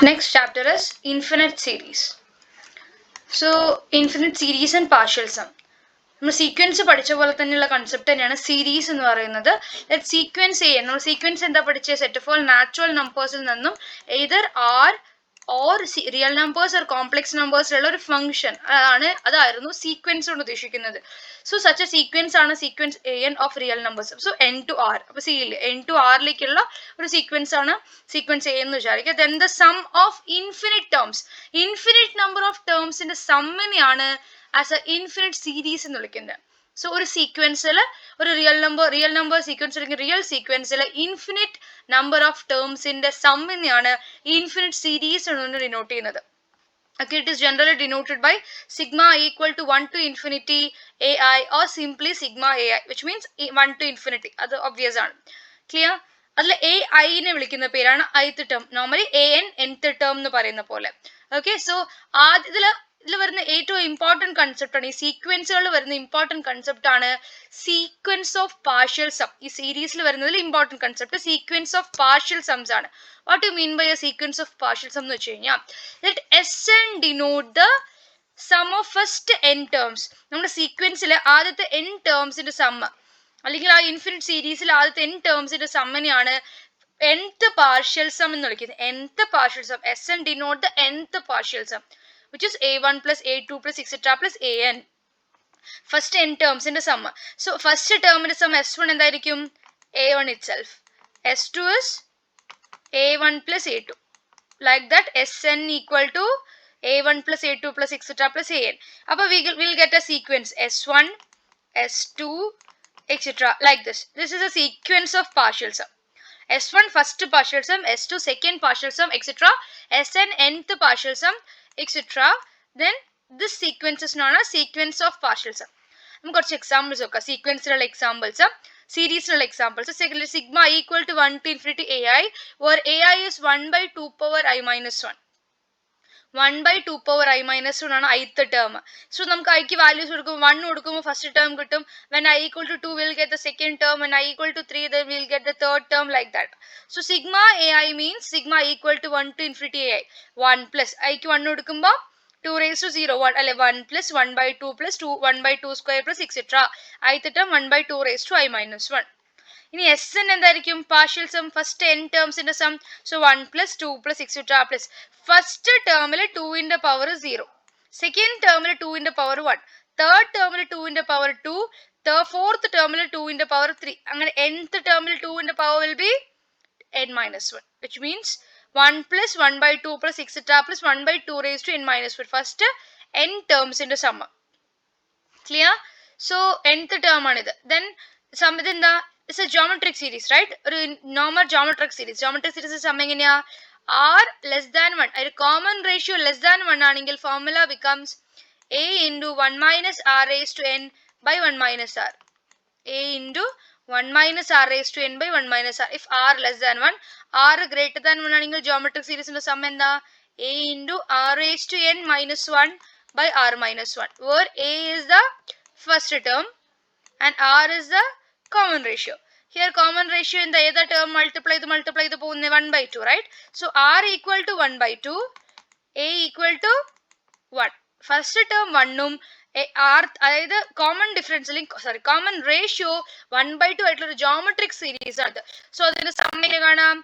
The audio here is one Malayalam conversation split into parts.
Next chapter is infinite series. So infinite series and partial sum. നമ്മൾ സീക്വൻസ് പഠിച്ച പോലെ തന്നെയുള്ള കൺസെപ്റ്റ് തന്നെയാണ് സീരീസ് എന്ന് പറയുന്നത്. സീക്വൻസ് ചെയ്യാൻ നമ്മൾ സീക്വൻസ് എന്താ പഠിച്ചത്? സെറ്റ് ഓഫ് ഓൾ നാച്ചുറൽ നമ്പേഴ്സിൽ നിന്നും either R or real numbers or complex നമ്പേഴ്സിലുള്ള ഒരു ഫംഗ്ഷൻ അതായിരുന്നു സീക്വൻസ് കൊണ്ട് ഉദ്ദേശിക്കുന്നത്. സോ സച്ച് എ സീക്വൻസ് ആണ് sequence a n of real numbers. So N to R, അപ്പൊ സി എൻ ടു ആറിലേക്കുള്ള ഒരു സീക്വൻസ് ആണ് സീക്വൻസ് എ എന്ന് വിചാരിക്കുക. Then the sum of infinite terms, infinite number of ടേംസിന്റെ സമ്മിനെയാണ് ആസ് എ ഇൻഫിനിറ്റ് സീരീസ് എന്ന് വിളിക്കുന്നത്. സോ ഒരു സീക്വൻസിൽ ഒരു റിയൽ നമ്പർ സീക്വൻസ് അല്ലെങ്കിൽ റിയൽ സീക്വൻസിൽ ഇൻഫിനിറ്റ് നമ്പർ ഓഫ് ടേംസിന്റെ സമ്മിനെയാണ് ഇൻഫിനിറ്റ് സീരീസ് എന്ന് ഡിനോട്ട് ചെയ്യുന്നത്. Okay, it is generally denoted by sigma equal to 1 to infinity ai or simply sigma ai, which means 1 to infinity. അത് obvious ആണ്. Clear? അതിൽ എ ഐനെ വിളിക്കുന്ന പേരാണ് ith term. Normally A N nth term എന്ന് പറയുന്ന പോലെ. ഓക്കെ, സോ ഇതിൽ വരുന്ന ഏറ്റവും ഇമ്പോർട്ടൻറ്റ് കൺസെപ്റ്റ് ആണ്, ഈ സീക്വൻസുകളിൽ വരുന്ന ഇമ്പോർട്ടൻറ്റ് കൺസെപ്റ്റ് ആണ് സീക്വൻസ് ഓഫ് പാർഷ്യൽ സം. ഈ സീരീസിൽ വരുന്നതിൽ important concept sequence of partial sums ആണ്. What you mean by a sequence of partial sum എന്ന് വെച്ച് കഴിഞ്ഞാൽ Sn denote the sum of first n terms. നമ്മുടെ സീക്വൻസിലെ ആദ്യത്തെ n ടേംസിന്റെ സമ്മ് അല്ലെങ്കിൽ ആ ഇൻഫിനിറ്റ് സീരീസിൽ ആദ്യത്തെ n ടേംസിന്റെ സമ്മിനെയാണ് nth partial sum എന്ന് വിളിക്കുന്നത്. nth partial sum. Sn denote the nth partial sum, which is a1 plus a2 plus etc plus an. First n ടേംസിന്റെ സമ്മ്. സോ ഫസ്റ്റ് ടേമിന്റെ സം s1 എന്തായിരിക്കും? a1 itself. s2 is a1 plus a2. Like that, Sn equal to a1 plus a2 plus etc plus an. Appo we'll get a sequence s1, s2 etc like this. This is a sequence of partial sum. S1 first partial sum, S2 second partial sum etc. Sn nth partial sum etc. Then this sequence is known as sequence of partial sum. നമുക്ക് കുറച്ച് എക്സാമ്പിൾസ് നോക്കാം. സീക്വൻസിലുള്ള എക്സാമ്പിൾസ്, സീരീസിലുള്ള examples. Sigma equal to 1 to infinity ai, where ai is 1 by 2 power i minus 1. 1 by 2 power i minus 1 ആണ് ith ടേം. സോ നമുക്ക് ഐക്ക് വാല്യൂസ് കൊടുക്കുമ്പോൾ 1 കൊടുക്കുമ്പോൾ ഫസ്റ്റ് ടേം കിട്ടും. when i equal to 2 we'll get the second term. when i equal to 3 then we'll get the third term, like that. So sigma ai means sigma equal to 1 to infinity ai. 1 plus ഐക്ക് 1 കൊടുക്കുമ്പോൾ 2 raised to 0, 1 അല്ലെ 1 plus 1 by 2 plus 2 1 by 2 square plus etc. ith term 1 by 2 raised to i minus 1. ഇനി Sn എന്തായിരിക്കും? പാർഷ്യൽ സം, ഫസ്റ്റ് n ടേംസിന്റെ sum. So 1 plus 2 plus etc plus first ടേമിൽ 2ന്റെ പവർ 0, സെക്കൻഡ് ടേമിൽ 2ന്റെ പവർ 1, തേർഡ് ടേമിൽ 2ന്റെ പവർ 2, ഫോർത്ത് ടേമിൽ 2ന്റെ പവർ 3. അങ്ങനെ nth ടേമിൽ 2ന്റെ power will be n minus 1, which means 1 plus 1 by 2 plus etc plus 1 by 2 raised to n minus 1. First n ടേംസിന്റെ sum. Clear? So nth term ആണിത്. ദെൻ സം ഇതെന്താ? It's a geometric series, right? ഒരു normal geometric series. Geometric series sum എങ്ങനെയാ? r less than 1, ഒരു common ratio less than 1 ആണെങ്കിൽ formula becomes a into 1 minus r raised to n by 1 minus r. a into 1 minus r raised to n by 1 minus r. If r less than 1, r greater than 1 ആണെങ്കിൽ geometric series ന്റെ സം എന്താ? a into r raised to n minus 1 by r minus 1, where a is the first term and r is the common ratio. Here common ratio in the other term multiply the പോകുന്ന 1 by 2, right? So r equal to 1 by 2, a equal to 1. First term 1 ഉം r അതായത് കോമൺ ഡിഫറൻസ് അല്ലെങ്കിൽ കോമൺ റേഷ്യോ 1 by 2 ആയിട്ടുള്ള ഒരു ജോമെട്രിക് സീരീസ് ആണ്. സോ അതിന്റെ സമ്മയിൽ കാണാം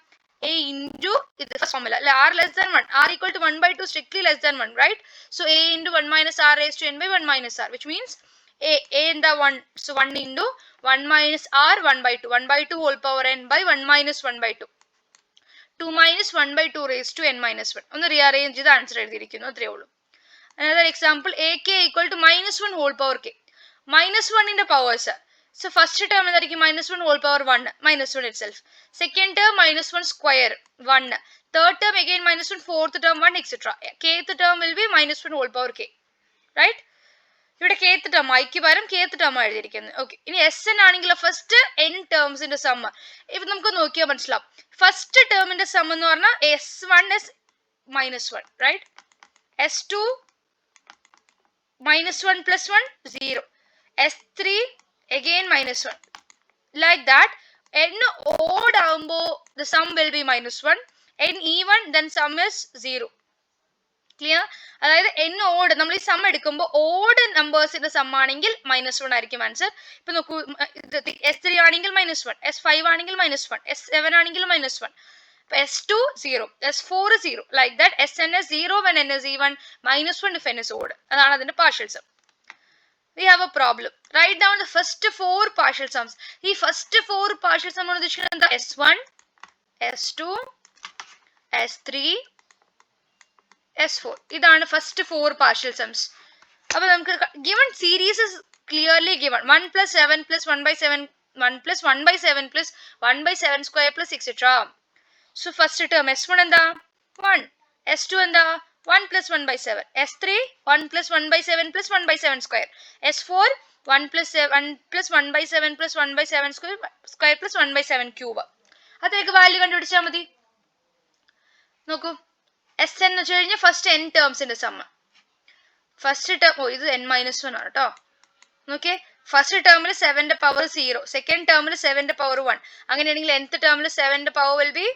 a into ഇത് ഫസ്റ്റ് ഫോർമുല അല്ലെ, r less than 1, r equal to 1 by 2 strictly less than 1, right? So a into 1 minus r raised to n by 1 minus r, which means a in the 1, so 1 into 1 minus r 1 by 2, 1 by 2 whole power n by 1 minus 1 by 2, 2 minus 1 by 2 raised to n minus 1. ഒന്ന് rearrange ചെയ്ത് ആൻസർ എഴുതിയിരിക്കുന്നു, അത്രയേ ഉള്ളൂ. Another example, ak equal to minus 1 whole power k. minus 1 ന്റെ പവേഴ്സ്. So first term എന്തായിരിക്കും? minus 1 whole power 1, minus 1 itself. Second term minus 1 square 1. Third term again minus 1, fourth term 1 etc. Kth term will be minus 1 whole power k, right? ഇവിടെ kth ടേം ഐക്ക് പകരം kth ടേം എഴുതിയിരിക്കുന്നത്. ഓക്കെ, ഇനി Sn ആണെങ്കിൽ ഫസ്റ്റ് n ടേംസിന്റെ സം. ഇപ്പൊ നമുക്ക് നോക്കിയാൽ മനസ്സിലാവും. ഫസ്റ്റ് ടേമിന്റെ സം എന്ന് പറഞ്ഞാൽ S1 is minus 1, right? S2 minus 1 plus 1 0, S3 again minus 1, like that. n odd ആകുമ്പോൾ the sum will be minus 1, n even then sum is 0. Clear? അതായത് n ഓഡ് നമ്മൾ ഈ സം എടുക്കുമ്പോൾ ഓഡ് നമ്പേഴ്സിന്റെ സം ആണെങ്കിൽ -1 ആയിരിക്കും ആൻസർ. ഇപ്പൊ നോക്കൂ, S3 ആണെങ്കിൽ -1, S5 ആണെങ്കിൽ -1, S7 ആണെങ്കിൽ -1, S2 0, S4 0, like that. Sn is 0 when n is even, -1 if n is odd. അതാണ് അതിന്റെ partial sum. We have a problem. Write down the first 4 partial sums. ഈ first 4 partial sum എന്ന് ഉദ്ദേശിക്കുന്നത് എന്താ? S1, S2, S3, S4. ഇതാണ് ഫസ്റ്റ് 4 partial sums. അപ്പോൾ നമുക്ക് given series is clearly given. 1 plus 7 plus 1 by 7, 1 plus 1 by 7 plus 1 by 7 square plus etc. So first term S1 എന്താ? 1. S2 എന്താ? 1 plus 1 by 7. S3 1 plus 1 by 7 plus 1 by 7 square. S4 1 plus 1 by 7 plus 1 by 7 square plus 1 by 7 cube. അതിലേക്ക് വാല്യൂ കണ്ടുപിടിച്ചാൽ മതി. നോക്കൂ, Sn എന്ന് വെച്ച് കഴിഞ്ഞാൽ ഫസ്റ്റ് n ടേംസിന്റെ സമ്മ. ഫസ്റ്റ് ടേം ഇത് n-1 ആണ് കേട്ടോ. നോക്കിയേ, ഫസ്റ്റ് ടേമിൽ 7ന്റെ പവർ 0, സെക്കൻഡ് ടേമിൽ 7ന്റെ പവർ 1. അങ്ങനെയാണെങ്കിൽ nth ടേമിൽ 7ന്റെ power will be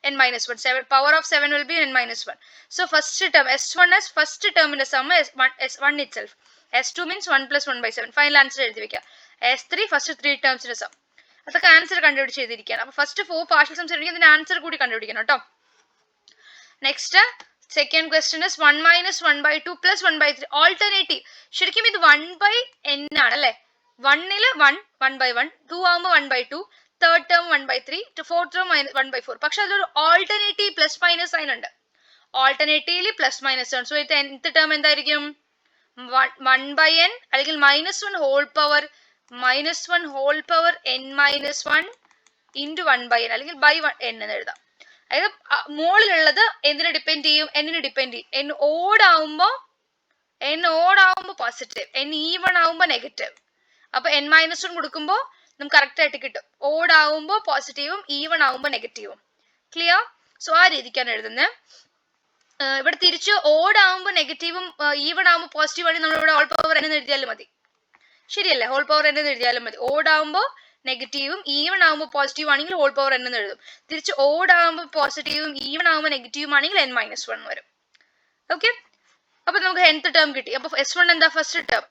n-1. Power of 7 will be n-1. So first term S1 is first term in the sum is S1 itself. S2 means 1 plus 1 by 7. Final answer എഴുതി വെക്കുക. S3 first 3 terms in the sum. അതൊക്കെ ആൻസർ കണ്ടുപിടിച്ച് ചെയ്തിരിക്കുകയാണ്. അപ്പോൾ ഫസ്റ്റ് 4 partial sums ആണെങ്കിൽ ഇതിന്റെ ആൻസർ കൂടി കണ്ടുപിടിക്കണം കേട്ടോ. Next second question is 1 minus 1 by 2 plus 1 by 3. Alternative. ശരിക്കും ഇത് 1 by n ആണ് അല്ലേ? 1 1 by 1, 2 ആകുമ്പോൾ 1 by 2, third term 1 by 3, fourth term 1 by 4. പക്ഷെ അതൊരു ഓൾട്ടർനേറ്റീവ് പ്ലസ് മൈനസ് സൈൻ ഉണ്ട്. ഓൾട്ടർനേറ്റീവ്ലി പ്ലസ് മൈനസ് ആണ്. സോ ഇത് nth ടേം എന്തായിരിക്കും? 1 by n അല്ലെങ്കിൽ -1 whole power n-1 into 1 by n അല്ലെങ്കിൽ by n എന്ന് എഴുതാം. അതായത് മുകളിലുള്ളത് എന്തിനെ ഡിപ്പെൻഡ് ചെയ്യും? എന്നിനെ ഡിപ്പെൻഡ് ചെയ്യും. n ഓഡ് ആവുമ്പോൾ പോസിറ്റീവ്, n ഈവൺ ആവുമ്പോൾ നെഗറ്റീവ്. അപ്പൊ n-1 കൊടുക്കുമ്പോൾ നമുക്ക് കറക്റ്റ് ആയിട്ട് കിട്ടും. ഓഡ് ആവുമ്പോൾ പോസിറ്റീവും ഈവൺ ആവുമ്പോൾ നെഗറ്റീവും. ക്ലിയർ? സോ ആ രീതിക്കാണ് എഴുതുന്നത്. ഇവിടെ തിരിച്ച് ഓഡ് ആവുമ്പോൾ നെഗറ്റീവും ഈവൺ ആവുമ്പോൾ പോസിറ്റീവ് ആണെങ്കിൽ നമ്മൾ ഇവിടെ ഹോൾ പവർ n എന്ന് എഴുതിയാലും മതി. ശരിയല്ലേ? ഹോൾ പവർ n എന്ന് എഴുതിയാലും മതി. ഓഡ് ആവുമ്പോൾ നെഗറ്റീവും ഈവൺ ആവുമ്പോൾ പോസിറ്റീവ് ആണെങ്കിൽ ഹോൾ പവർ n എന്ന് എഴുതും. തിരിച്ച് ഓഡ് ആവുമ്പോൾ പോസിറ്റീവും ഈവൺ ആവുമ്പോൾ നെഗറ്റീവും ആണെങ്കിൽ n-1 വരും. ഓക്കെ, അപ്പൊ നമുക്ക് nth ടേം കിട്ടി. അപ്പൊ S1 എന്താ? First term.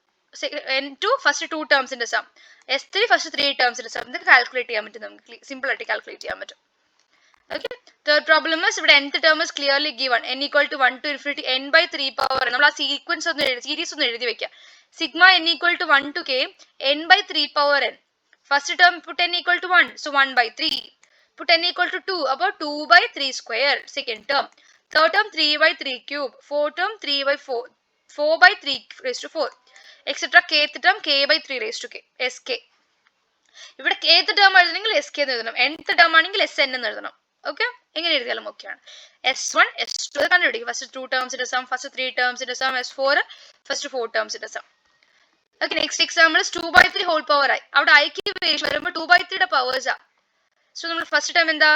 n2 ഫസ്റ്റ് 2 ടേംസിന്റെ സം. S3 ഫസ്റ്റ് 3 ടേംസിന്റെ സം. ഇതൊക്കെ കാൽക്കുലേറ്റ് ചെയ്യാൻ പറ്റും, നമുക്ക് സിമ്പിൾ ആയിട്ട് കാൽക്കുലേറ്റ് ചെയ്യാൻ പറ്റും. ഓക്കെ, തേർഡ് പ്രോബ്ലം is ഇവിടെ nth term is clearly given. n equal to 1 to infinity n by 3 power. നമ്മൾ ആ സീക്വൻസ് ഒന്ന് സീരീസ് ഒന്ന് എഴുതി വെക്കാം. Sigma n equal to 1 to k n by 3 power n. First term put n equal to 1, so 1 by 3. Put n equal to 2, about 2 by 3 square, second term. Third term 3 by 3 cube. Fourth term 3 by 4, 4 by 3 raised to 4, etc. Kth term k by 3 raised to k, sk. ഇവിടെ kth term എഴുതണമെങ്കിൽ sk എന്ന് എഴുതണം. nth term ആണെങ്കിൽ sn എന്ന് എഴുതണം. ഓക്കെ, എങ്ങനെ എഴുതിയാലും ഓക്കെയാണ്. S1 S2 കണ്ടുപിടിക്കും. ഫസ്റ്റ് 2 ടേംസിന്റെ സം, ഫസ്റ്റ് 3 ടേംസിന്റെ സം, S4 ഫസ്റ്റ് 4 ടേംസിന്റെ sum. Okay, next example 2 by 3 whole power ആയി. അവിടെ ഐക്ക് വേരിയേഷൻ വരുമ്പോൾ 2 by 3 പവേഴ്സ് ആ. സോ നമ്മൾ ഫസ്റ്റ് ടൈം എന്താ?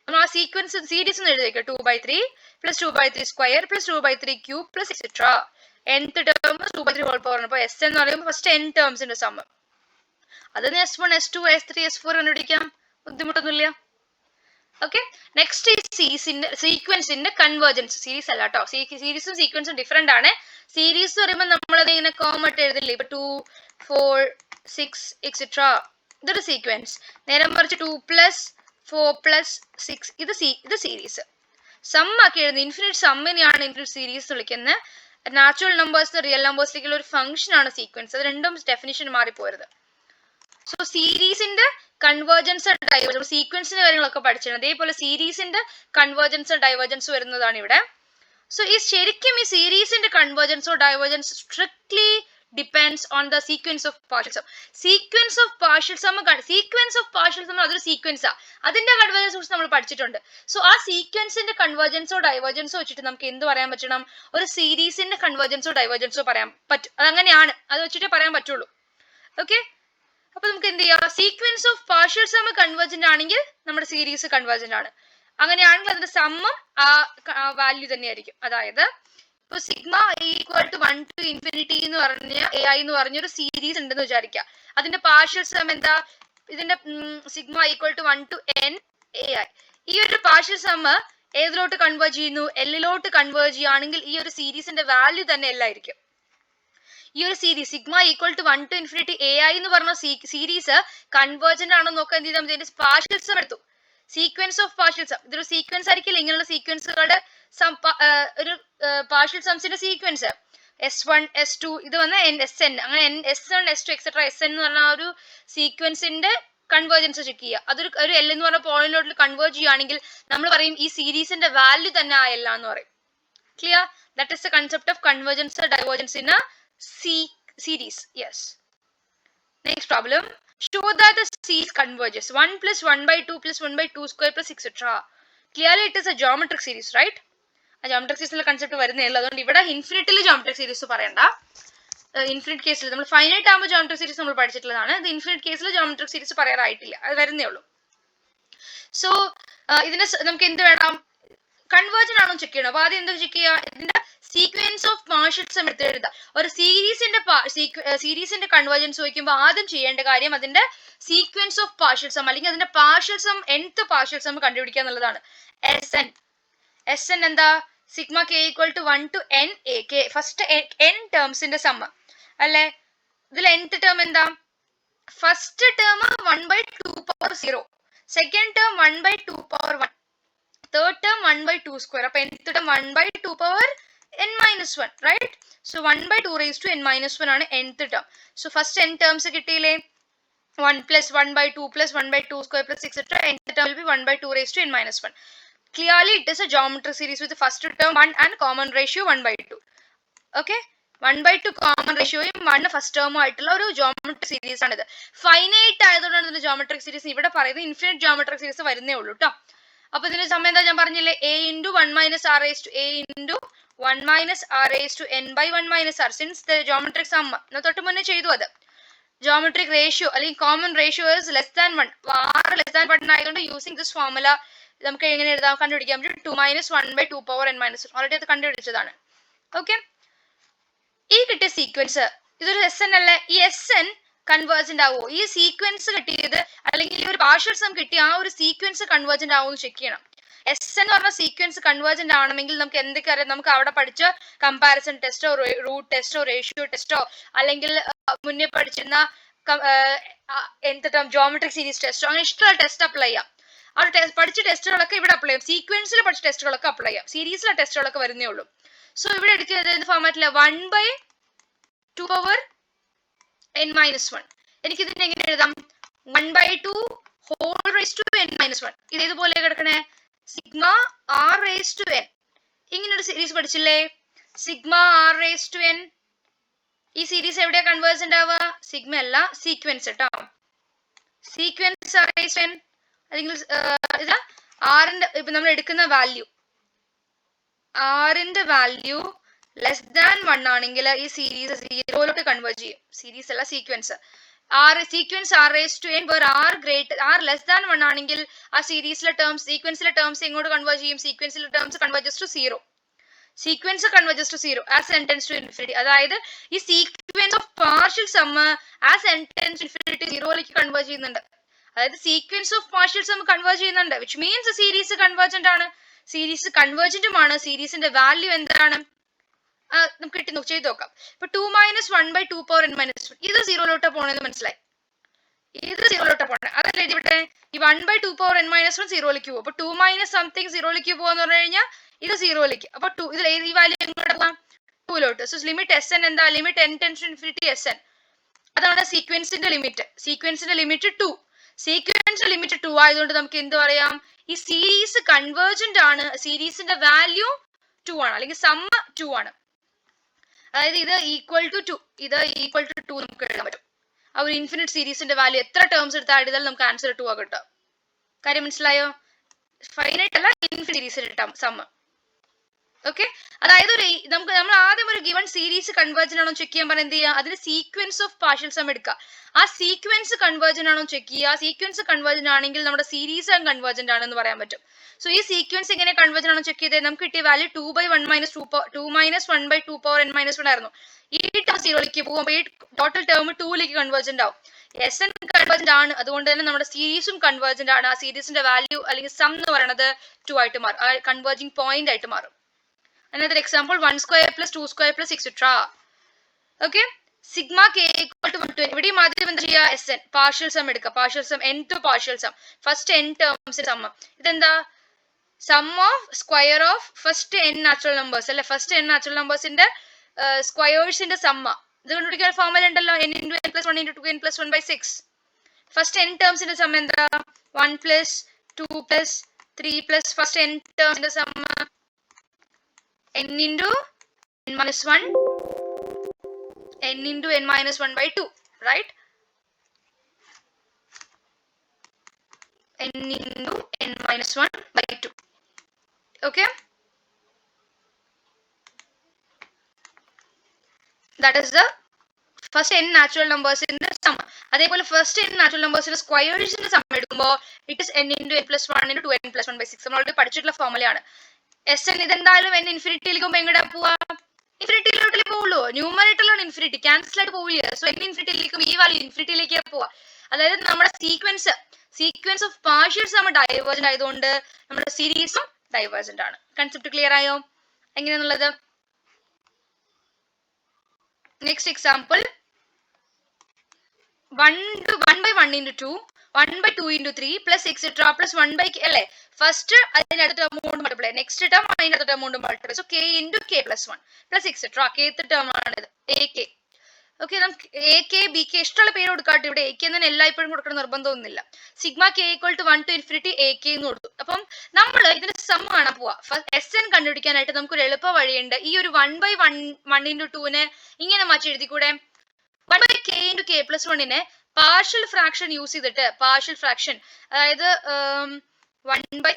നമ്മൾ ആ സീക്വൻസ് സീരീസ് ഒന്ന് എഴുതിയേക്കാം. 2 by 3 plus 2 by 3 square plus 2 by 3 cube plus etc. nth term 2 by 3 whole power ആണ്. അപ്പോൾ S എന്ന് പറയുമ്പോൾ ഫസ്റ്റ് n ടേംസിന്റെ സം. അതിന് S1 S2 S3 S4 കണ്ടുപിടിക്കാം, ബുദ്ധിമുട്ടൊന്നുമില്ല. ഓക്കെ, നെക്സ്റ്റ് സീക്വൻസിന്റെ കൺവേർജൻസ്. സീരീസ് അല്ല കേട്ടോ, സീരീസും സീക്വൻസും ഡിഫറെന്റ് ആണ്. സീരീസ് പറയുമ്പോൾ നമ്മളത് ഇങ്ങനെ കോമട്ട് എഴുതില്ലേ, ഇപ്പൊ 2 4 6 എക്സെട്ര, ഇതൊരു സീക്വൻസ്. നേരെ മറിച്ച് 2 + 4 + 6 ഇത് സീരീസ്. സം ആക്കി എഴുതുന്നത്. ഇൻഫിനിറ്റ് സമ്മിനെയാണ് ഇൻഫിനിറ്റ് സീരീസ് വിളിക്കുന്നത്. നാച്ചുറൽ നമ്പേഴ്സ് റിയൽ നമ്പേഴ്സിലേക്കുള്ള ഒരു ഫംഗ്ഷൻ ആണ് സീക്വൻസ്. അത് രണ്ടും ഡെഫിനിഷൻ മാറിപ്പോരുത്. സോ സീരീസിന്റെ കൺവേർജൻസ് ഡൈവേർജൻസ്, സീക്വൻസിന്റെ കാര്യങ്ങളൊക്കെ പഠിച്ചിട്ടുണ്ട്. അതേപോലെ സീരീസിന്റെ കൺവേർജൻസ് ഡൈവേർജൻസ് വരുന്നതാണ് ഇവിടെ. സോ ഈ ശരിക്കും ഈ സീരീസിന്റെ കൺവേർജൻസോ divergence strictly depends on the sequence of partial sum. Sequence of partial sum അതൊരു സീക്വൻസാ. അതിന്റെ കൺവേർജൻസ് കുറിച്ച് നമ്മൾ പഠിച്ചിട്ടുണ്ട്. സോ ആ സീക്വൻസിന്റെ കൺവേർജൻസോ ഡൈവേർജൻസോ വെച്ചിട്ട് നമുക്ക് എന്ത് പറയാൻ പറ്റണം? ഒരു സീരീസിന്റെ കൺവേർജൻസോ ഡൈവേർജൻസോ പറയാൻ പറ്റും. അതങ്ങനെയാണ്, അത് വെച്ചിട്ടേ പറയാൻ പറ്റുള്ളൂ. ഓക്കെ, അപ്പൊ നമുക്ക് എന്ത് ചെയ്യാം? Sequence of partial sum convergent ആണെങ്കിൽ നമ്മുടെ സീരീസ് കൺവേർജന്റ് ആണ്. അങ്ങനെയാണെങ്കിൽ അതിന്റെ സമ്മം ആ വാല്യൂ തന്നെയായിരിക്കും. അതായത് ഇപ്പൊ sigma equal to 1 to infinity എന്ന് പറഞ്ഞ AI എന്ന് പറഞ്ഞൊരു സീരീസ് ഉണ്ടെന്ന് വിചാരിക്കുക. അതിന്റെ പാർഷ്യൽ സം എന്താ? ഇതിന്റെ sigma equal to 1 to n AI. ഈ ഒരു പാർഷ്യൽ സം ഏതിലോട്ട് കൺവേർജ് ചെയ്യുന്നു? എല്ലിലോട്ട് കൺവേർജ് ചെയ്യുകയാണെങ്കിൽ ഈ ഒരു സീരീസിന്റെ വാല്യൂ തന്നെ എല്ലായിരിക്കും. ഈ ഒരു series sigma equal to 1 to infinity ai എന്ന് പറഞ്ഞ സീരീസ് കൺവേർജന്റ് ആണോ നോക്കാൻ എന്ത് ചെയ്താൽ ഇതിന്റെ പാർഷ്യൽ സം എടുത്തു. സീക്വൻസ് ഓഫ് പാർഷ്യൽ സം, ഇതൊരു സീക്വൻസ് ആയിരിക്കില്ല, ഇങ്ങനെയുള്ള സീക്വൻസുകളുടെ ഒരു പാർഷ്യൽ സംസിന്റെ സീക്വൻസ് S1 S2 ഇത് വന്ന് Sn, അങ്ങനെ S1 S2 എക്സെട്ര Sn എന്ന് പറഞ്ഞ ഒരു സീക്വൻസിന്റെ കൺവേർജൻസ് ചെക്ക് ചെയ്യുക. അതൊരു L എന്ന് പറഞ്ഞ പോയിന്റിലോട്ട് കൺവേർജ് ചെയ്യുകയാണെങ്കിൽ നമ്മൾ പറയും ഈ സീരീസിന്റെ വാല്യൂ തന്നെ ആ L എന്ന് പറയും. Clear? That is the concept of convergence or divergence in a series. Yes. Next problem. Show that the series converges. 1 plus 1 by 2 plus 1 by 2 square plus etc. Clearly it is a geometric series, right? ആ ജോമെട്രിക് സീരീസിലെ കൺസെപ്റ്റ് വരുന്നേയുള്ളൂ. അതുകൊണ്ട് ഇവിടെ ഇൻഫിനിറ്റിൽ ജോമെട്രിക് സീരീസ് പറയണ്ട. ഇൻഫിനിറ്റ് കേസിൽ നമ്മൾ ഫൈനൈറ്റ് ആകുമ്പോൾ ജോമെട്രിക് സീരീസ് നമ്മൾ പഠിച്ചിട്ടുള്ളതാണ്. ഇത് ഇൻഫിനിറ്റ് കേസിൽ ജോമെട്രിക് സീരീസ് പറയാറായിട്ടില്ല, അത് വരുന്നേ ഉള്ളൂ. സോ ഇതിന് നമുക്ക് എന്ത് വേണം? കൺവേർജൻ ആണോ ചെക്ക് ചെയ്യണം. അപ്പൊ ആദ്യം എന്താ ചെക്ക് ചെയ്യുക? ഇതിന്റെ സീക്വൻസ് ഓഫ് പാർഷ്യൽ സം എടുത്ത് എഴുതുക. ഒരു സീരീസിന്റെ കൺവേർജൻസ് ചോദിക്കുമ്പോൾ ആദ്യം ചെയ്യേണ്ട കാര്യം അതിന്റെ സീക്വൻസ് ഓഫ് പാർഷ്യൽ സം അല്ലെങ്കിൽ അതിന്റെ partial sum nth partial sum കണ്ടുപിടിക്കുക എന്നുള്ളതാണ്. Sn എന്താ? Sigma k equal to 1 to n a k. First n ടേംസിന്റെ സമ്മ അല്ലെ. ഇതിൽ nth ടേം എന്താ? First term 1 by 2 power 0, second term 1 by 2 power 1, third term 1 by 2 square. അപ്പൊ nth term 1 by 2 power n minus 1, right? So 1 by 2 raised to n minus 1 ആണ് nth term. So first n terms കിട്ടിയില്ലേ? 1 plus 1 by 2 plus 1 by 2 square plus etc. nth term will be 1 by 2 raised to n minus 1. Clearly it is a geometric series with the first term 1 and common ratio 1 by 2. Okay, 1 by 2 common ratio 1 first term ആയിട്ടുള്ള ഒരു geometric series ആണിത്. ഫൈനൈറ്റ് ആയതുകൊണ്ടാണ് ഇതിന്റെ geometric series ഇവിടെ പറയുന്നത്. ഇൻഫിനിറ്റ് geometric series വരുന്നേ ഉള്ളൂ കേട്ടോ. അപ്പൊ ഇതിന്റെ സമയം എന്താ ഞാൻ പറഞ്ഞില്ലേ? a into 1 minus r raised to a into 1 minus r raised to n by 1 minus r. Since the geometric sum തൊട്ട് മുന്നേ ചെയ്തു അത് geometric ratio അല്ലെങ്കിൽ common ratio is less than 1. r less than 1 ആയതുകൊണ്ട് using this formula നമുക്ക് എങ്ങനെ എഴുതാം? കണ്ടുപിടിക്കാൻ പറ്റും 2 minus 1 by 2 power n minus 1. Already അത് കണ്ടുപിടിച്ചതാണ്. ഓക്കെ, ഈ കിട്ടിയ സീക്വൻസ് ഇതൊരു Sn അല്ലേ? ഈ Sn കൺവേർജന്റ് ആവോ? ഈ സീക്വൻസ് കിട്ടിയത് അല്ലെങ്കിൽ ഈ ഒരു പാർഷ്യൽ സം കിട്ടിയ ആ ഒരു സീക്വൻസ് കൺവേർജന്റ് ആവോ എന്ന് ചെക്ക് ചെയ്യണം. Sn എന്ന് പറഞ്ഞ സീക്വൻസ് കൺവേർജന്റ് ആവണമെങ്കിൽ നമുക്ക് എന്തൊക്കെ അറിയാം? നമുക്ക് അവിടെ പഠിച്ച കമ്പാരിസൺ ടെസ്റ്റോ റൂട്ട് ടെസ്റ്റോ റേഷ്യോ ടെസ്റ്റോ അല്ലെങ്കിൽ മുന്നേ പഠിച്ചിരുന്ന ജോമെട്രിക് സീരീസ് ടെസ്റ്റോ അങ്ങനെ ഇഷ്ടമുള്ള ടെസ്റ്റ് അപ്ലൈ ചെയ്യാം. ആ പഠിച്ച ടെസ്റ്റുകളൊക്കെ ഇവിടെ അപ്ലൈ ചെയ്യാം. സീക്വൻസിൽ പഠിച്ച ടെസ്റ്റുകളൊക്കെ അപ്ലൈ ചെയ്യാം. സീരീസിലെ ടെസ്റ്റുകളൊക്കെ വരുന്നേ ഉള്ളൂ. സോ ഇവിടെ എടുക്കുന്നത് ഫോർമാറ്റില് 1 by 2 power n minus 1. എനിക്ക് ഇതിനെ എങ്ങനെ എഴുതാം? 1 by 2 whole raised to n minus 1. ഇത് ഇതുപോലെ കിടക്കണേ sigma r raised to n. ഇങ്ങനെ ഒരു സീരീസ് പഠിച്ചില്ലേ? Sigma r raised to n. ഈ സീരീസ് എവിടെയാ കൺവേർജന്റ് ആവുക? സിഗ്മ അല്ല, സീക്വൻസ് കേട്ടോ. Sequence r raised to n അല്ലെങ്കിൽ ഇത് ആറിന്റെ ഇപ്പൊ നമ്മൾ എടുക്കുന്ന വാല്യൂ ആറിന്റെ വാല്യൂ ലെസ് ദാൻ 1 ആണെങ്കിൽ ഈ സീരീസ് സീറോയിലോട്ട് കൺവേർജ് ചെയ്യും. സീരീസ് അല്ല, sequence. Sequence r raised to n where r less than 1 ആണെങ്കിൽ ആ സീരീസിലെ ടേംസ് സീക്വൻസിലെ ടേംസ് എങ്ങോട്ട് കൺവേർജ് ചെയ്യും? സീക്വൻസിലെ terms converges to 0. Sequence converges to 0 as n tends to infinity. അതായത് ഈ sequence of partial sum as n tends to infinity 0ലേക്ക് കൺവേർജ് ചെയ്യുന്നുണ്ട്. അതായത് sequence of partial sum converge ചെയ്യുന്നുണ്ട്, വിച്ച് മീൻസ് സീരീസ് കൺവേർജന്റ് ആണ്. സീരീസ് കൺവേർജന്റും ആണ്. സീരീസിന്റെ വാല്യൂ എന്താണ്? നമുക്ക് കിട്ടി ചെയ്ത് നോക്കാം. ഇപ്പൊ 2 minus 1 by 2 power n minus 1 ഇത് സീറോയിലോട്ട് പോണെന്ന് മനസ്സിലായി. ഇത് സീറോയിലോട്ട് പോണേ. അതല്ലേ ഇവിടെ ഈ 1 by 2 power n minus 1 സീറോയിലേക്ക് പോകും. അപ്പൊ 2 minus സംതിങ് സീറോയിലേക്ക് പോകാന്ന് പറഞ്ഞു കഴിഞ്ഞാൽ ഇത് സീറോയിലേക്ക്. അപ്പൊ ഇതിൽ ഈ വാല്യൂ എങ്ങോട്ട് പോകാം? 2ലോട്ട്. സോ ലിമിറ്റ് Sn എന്താ? Limit n tends to infinity Sn. അതാണ് സീക്വൻസിന്റെ ലിമിറ്റ്. സീക്വൻസിന്റെ ലിമിറ്റ് 2. സീക്വൻസിന്റെ ലിമിറ്റ് 2 ആയതുകൊണ്ട് നമുക്ക് എന്ത് പറയാം? ഈ സീരീസ് കൺവേർജന്റ് ആണ്. സീരീസിന്റെ വാല്യൂ 2 ആണ് അല്ലെങ്കിൽ സമ്മ 2 ആണ്. അതായത് ഇത് ഈക്വൽ ടു 2, ഇത് ഈക്വൽ ടു 2 നമുക്ക് എഴുതാൻ പറ്റും. ആ ഒരു ഇൻഫിനിറ്റ് സീരീസിന്റെ വാല്യൂ എത്ര ടേംസ് എടുത്ത് ആഡ് ചെയ്താൽ നമുക്ക് ആൻസർ 2 ആകും കേട്ടോ. കാര്യം മനസ്സിലായോ? ഫൈനൈറ്റ് അല്ല, ഇൻഫിനിറ്റ് സീരീസിന്റെ സമ്മ. ഓക്കെ, അതായത് നമ്മൾ ആദ്യം ഒരു ഗിവൺ സീരീസ് കൺവേർജൻ ആണോ ചെക്ക് ചെയ്യാൻ പറഞ്ഞാൽ എന്ത് ചെയ്യുക? അതിന് സീക്വൻസ് ഓഫ് പാർഷ്യൽ സം എടുക്കുക. ആ സീക്വൻസ് കൺവേർജൻ ആണോ ചെക്ക് ചെയ്യുക. സീക്വൻസ് കൺവേർജൻ ആണെങ്കിൽ നമ്മുടെ സീരീസ് കൺവേർജന്റ് ആണെന്ന് പറയാൻ പറ്റും. സോ ഈ സീക്വൻസ് എങ്ങനെ കൺവേർജൻ ആണോ ചെക്ക് ചെയ്തത്? നമുക്ക് കിട്ടിയ value 2 by 1 minus 1 by 2 power n minus 1 ആയിരുന്നു. ഈ ടേം സീറോയിലേക്ക് പോകുമ്പോൾ ഈ ടോട്ടൽ ടേം 2ലേക്ക് കൺവേർജന്റ് ആവും. എസ് എൻ കൺവേർജന്റ് ആണ്, അതുകൊണ്ട് തന്നെ നമ്മുടെ സീരീസും കൺവേർജന്റ് ആണ്. ആ സീരീസിന്റെ വാല്യൂ അല്ലെങ്കിൽ സം എന്ന് പറയുന്നത് 2 ആയിട്ട് മാറും, ആ കൺവേർജിങ് പോയിന്റ് ആയിട്ട് മാറും. Another example 1 square plus 2 square plus etc. Okay, sigma k equal to 1 to n. ഇവിടെ ആദ്യം എന്താ ചെയ്യുക, എസ് എൻ പാർഷ്യൽ സം എടുക്കുക, partial sum n to partial sum, first n ടേംസിന്റെ സം. ഇതെന്താ, sum of square of first n natural numbers അല്ലെ, ഫസ്റ്റ് n നാച്ചുറൽ നമ്പേഴ്സിന്റെ സ്ക്വയേഴ്സിന്റെ സമ്മ. ഇത് കണ്ടുപിടിക്കാൻ ഫോർമുല ഉണ്ടല്ലോ, n into n plus 1 into 2n plus 1 by 6. First n ടേംസിന്റെ സം എന്താ, 1 plus 2 plus 3 plus first n ടേംസിന്റെ sum n into n minus 1, n into n minus 1 by 2, right? n into n minus 1 by 2. Okay, that is the first n natural numbers in the sum. അതേപോലെ ഫസ്റ്റ് n natural numbers ന്റെ സ്ക്വയേഴ്സിന്റെ സം എടുക്കുമ്പോൾ it is n into n plus 1 into 2n plus 1 by 6. നമ്മൾ ഓൾറെഡി പഠിച്ചിട്ടുള്ള ഫോർമുലയാണ്. എസ് എൻ ഇതെന്തായാലും n ഇൻഫിനിറ്റിയിലേക്കുമ്പോൾ എങ്ങോട്ടാ പോവാ, ഇൻഫിനിറ്റിയിലോട്ടല്ലേ പോവുള്ളൂ, ന്യൂമറേറ്ററിലാണ് ഇൻഫിനിറ്റി, ക്യാൻസൽ ആയിട്ട് പോവില്ല. സോ n ഇൻഫിനിറ്റിയിലേക്കും ഈ വാല്യൂ ഇൻഫിനിറ്റിയിലേക്ക് പോവാ. അതായത് നമ്മുടെ സീക്വൻസ് ഓഫ് പാർഷ്യൽസ് നമ്മൾ ഡൈവേർജന്റ് ആയതുകൊണ്ട് നമ്മുടെ സീരീസും ഡൈവേർജന്റ് ആണ്. കൺസെപ്റ്റ് ക്ലിയർ ആയോ എങ്ങനെയാന്നുള്ളത്? Next example 1 by 1 into 2, 1 by 2 into 3 plus etc plus 1 by k അല്ലേ, ഫസ്റ്റ് അതിനടുത്ത ടേം കൊണ്ട് മൾട്ടിപ്ലൈ, നെക്സ്റ്റ് ടേം അതിനടുത്ത ടേം കൊണ്ട് multiply. So k into k plus 1 plus etc, kth term ആണിത് ak. ഓക്കെ, നമുക്ക് എ കെ ബി കെ ഇഷ്ടമുള്ള പേര് കൊടുക്കാട്ടെ. ഇവിടെ എ കെ തന്നെ എല്ലായ്പ്പോഴും കൊടുക്കണം നിർബന്ധമൊന്നുമില്ല. Sigma k equal to 1 to infinity a k എന്ന് കൊടുത്തു. അപ്പം നമ്മൾ ഇതിന്റെ സം കാണാൻ പോവാ. എസ് എൻ കണ്ടുപിടിക്കാനായിട്ട് നമുക്കൊരു എളുപ്പ വഴിയുണ്ട്. ഈ ഒരു 1 by 1 into 2 ഇങ്ങനെ മാറ്റി എഴുതിക്കൂടെ, 1 by k into k plus 1 partial fraction use ചെയ്തിട്ട്, പാർഷ്യൽ ഫ്രാക്ഷൻ അതായത് 1 by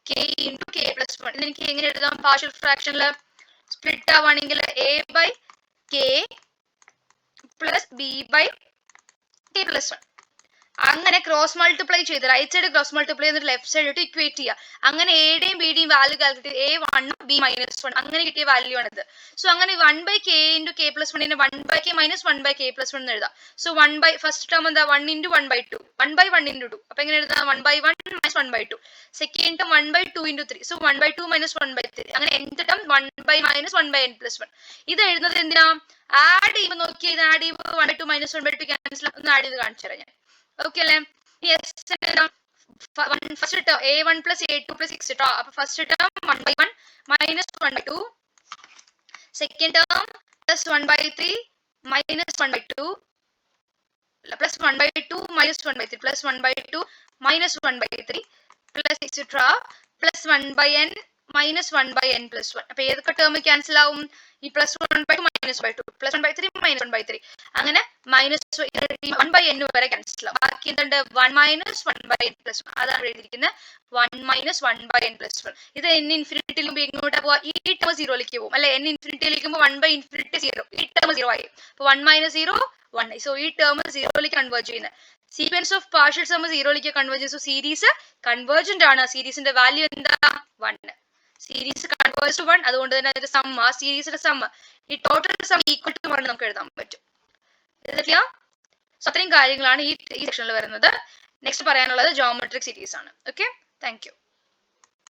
k into k plus 1 എനിക്ക് എങ്ങനെ എഴുതാം, പാർഷ്യൽ ഫ്രാക്ഷനിൽ സ്പ്ലിറ്റ് ആവുകയാണെങ്കിൽ a by k plus b by k plus 1 അങ്ങനെ ക്രോസ് മൾട്ടിപ്ലൈ ചെയ്ത് റൈറ്റ് സൈഡ് ക്രോസ് മൾട്ടിപ്ലൈ എന്നിട്ട് ലെഫ്റ്റ് സൈഡ് ഇട്ട് ഇക്വേറ്റ് ചെയ്യുക. അങ്ങനെ എയുടെയും ബിയുടെയും വാല്യൂ കാൽക്കുലേറ്റ് ചെയ്ത് a1 b minus 1 അങ്ങനെ കിട്ടിയ വാല്യൂ ആണിത്. സോ അങ്ങനെ 1 by k into k plus 1 1 by k minus 1 by k plus 1 എന്ന് എഴുതാം. സോ 1 by ഫസ്റ്റ് ടേം എന്താ 1 into 1 by 2, 1 by 1 into 2, അപ്പൊ എങ്ങനെ എഴുതാം 1 by 1 minus 1 by 2. Second term 1 by 2 into 3, so 1 by 2 minus 1 by 3. അങ്ങനെ nth term 1 by minus 1 by n plus 1. ഇത് എഴുതുന്നത് എന്തിനാ, ആഡ് ചെയ്യുമ്പോൾ നോക്കി ഇത് ആഡ് ചെയ്യുമ്പോൾ 1 by 2 minus 1 by 2 ക്യാൻസൽ ഒന്ന് ആഡ് ചെയ്ത് കാണിച്ചു തരാം ഞാൻ. ഓക്കെ അല്ലേ, first term a1 plus a2 plus etc. അപ്പൊ first term 1 by 1 minus 1 by 2, second term plus 1 by 3 minus 1 by 2 plus 1 by 2 minus 1 by 3 plus 1 by 2 minus 1 by 3 plus etc plus 1 by n minus 1 by n plus 1. അപ്പൊ ഏതൊക്കെ ടേം ക്യാൻസൽ ആവും, ഈ plus 1 by 2 minus 1 by 2 plus 1 by 3 minus 1 by 3 അങ്ങനെ minus 1 by n വരെ ക്യാൻസൽ ആവും. ബാക്കി എന്തുണ്ട് 1 minus 1 by n plus 1, അതാണ് എഴുതിയിരിക്കുന്നത് 1 minus 1 by n plus 1. ഇത് n ഇൻഫിനിറ്റിയിലും എങ്ങോട്ടാ പോവാ, ഈ ടേം 0ലേക്ക് പോകും അല്ലെ, n ഇൻഫിനിറ്റിയിലേക്ക് 1 by infinity 0, ഈ ടേം 0 ആയി. അപ്പൊ 1 minus 0 1. സോ ഈ ടേം 0ലേക്ക് കൺവേർജ് ചെയ്യുന്നത്. സീക്വൻസ് ഓഫ് പാർഷ്യൽ സം 0ലേക്ക് കൺവേർജ് ചെയ്യുന്നു. സോ സീരീസ് കൺവേർജന്റ് ആണ്. സീരീസിന്റെ വാല്യൂ എന്താ 1. സീരീസ് കൺവേർജ് ടു 1, അതുകൊണ്ട് തന്നെ അതിന്റെ സം, ആ സീരീസിന്റെ സം, ഈ ടോട്ടൽ സം ഈക്വൽ ടു 1 നമുക്ക് എഴുതാൻ പറ്റും. ഇതൊക്കെയാ. സോ അത്രയും കാര്യങ്ങളാണ് ഈ സെക്ഷനിൽ വരുന്നത്. നെക്സ്റ്റ് പറയാനുള്ളത് ജോമെട്രിക് സീരീസ് ആണ്. Okay, thank you.